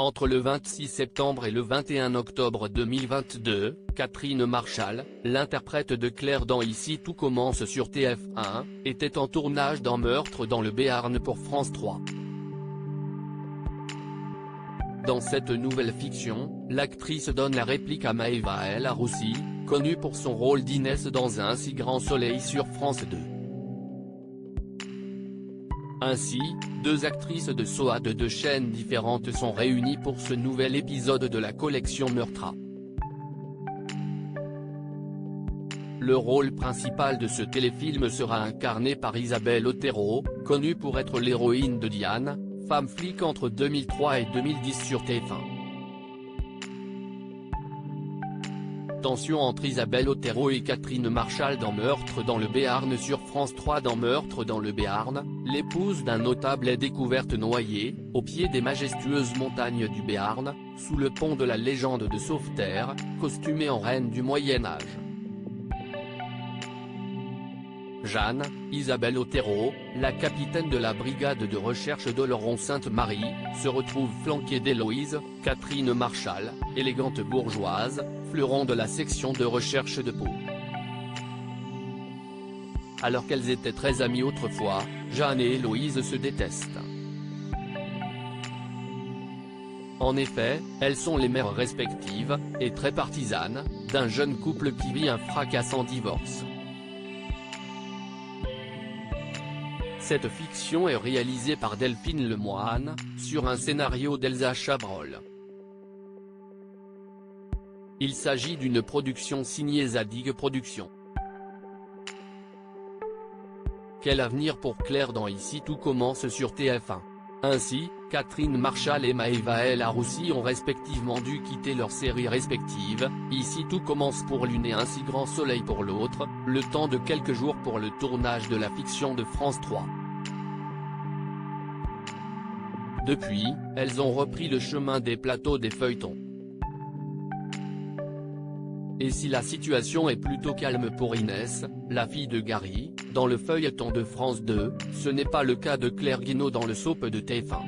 Entre le 26 septembre et le 21 octobre 2022, Catherine Marchal, l'interprète de Claire dans Ici tout commence sur TF1, était en tournage dans Meurtre dans le Béarn pour France 3. Dans cette nouvelle fiction, l'actrice donne la réplique à Maëva El Aroussi, connue pour son rôle d'Inès dans Un si grand soleil sur France 2. Ainsi, deux actrices de SOA de deux chaînes différentes sont réunies pour ce nouvel épisode de la collection Meurtra. Le rôle principal de ce téléfilm sera incarné par Isabelle Otero, connue pour être l'héroïne de Diane, femme flic entre 2003 et 2010 sur TF1. Tension entre Isabelle Otero et Catherine Marchal dans Meurtre dans le Béarn sur France 3. Dans Meurtre dans le Béarn, l'épouse d'un notable est découverte noyée, au pied des majestueuses montagnes du Béarn, sous le pont de la légende de Sauveterre, costumée en reine du Moyen-Âge. Jeanne, Isabelle Otero, la capitaine de la brigade de recherche d'Oloron-Sainte-Marie, se retrouve flanquée d'Héloïse, Catherine Marchal, élégante bourgeoise, fleuron de la section de recherche de Pau. Alors qu'elles étaient très amies autrefois, Jeanne et Héloïse se détestent. En effet, elles sont les mères respectives, et très partisanes, d'un jeune couple qui vit un fracassant divorce. Cette fiction est réalisée par Delphine Lemoine, sur un scénario d'Elsa Chabrol. Il s'agit d'une production signée Zadig Productions. Quel avenir pour Claire dans Ici tout commence sur TF1. Ainsi, Catherine Marchal et Maëva El Aroussi ont respectivement dû quitter leurs séries respectives, Ici tout commence pour l'une et Un si grand soleil pour l'autre, le temps de quelques jours pour le tournage de la fiction de France 3. Depuis, elles ont repris le chemin des plateaux des feuilletons. Et si la situation est plutôt calme pour Inès, la fille de Gary, dans le feuilleton de France 2, ce n'est pas le cas de Claire Guinaud dans le soap de TF1.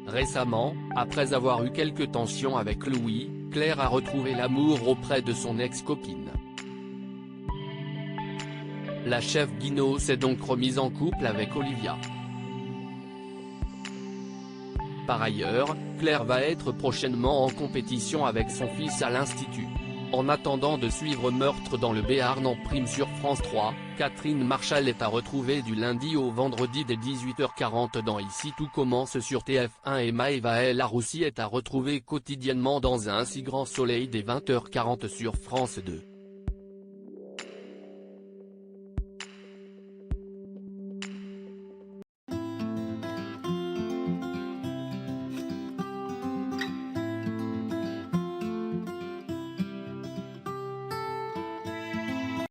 Récemment, après avoir eu quelques tensions avec Louis, Claire a retrouvé l'amour auprès de son ex-copine. La chef Guinaud s'est donc remise en couple avec Olivia. Par ailleurs, Claire va être prochainement en compétition avec son fils à l'Institut. En attendant de suivre Meurtre dans le Béarn en prime sur France 3, Catherine Marchal est à retrouver du lundi au vendredi dès 18h40 dans Ici tout commence sur TF1 et Maëva El Aroussi est à retrouver quotidiennement dans Un si grand soleil dès 20h40 sur France 2.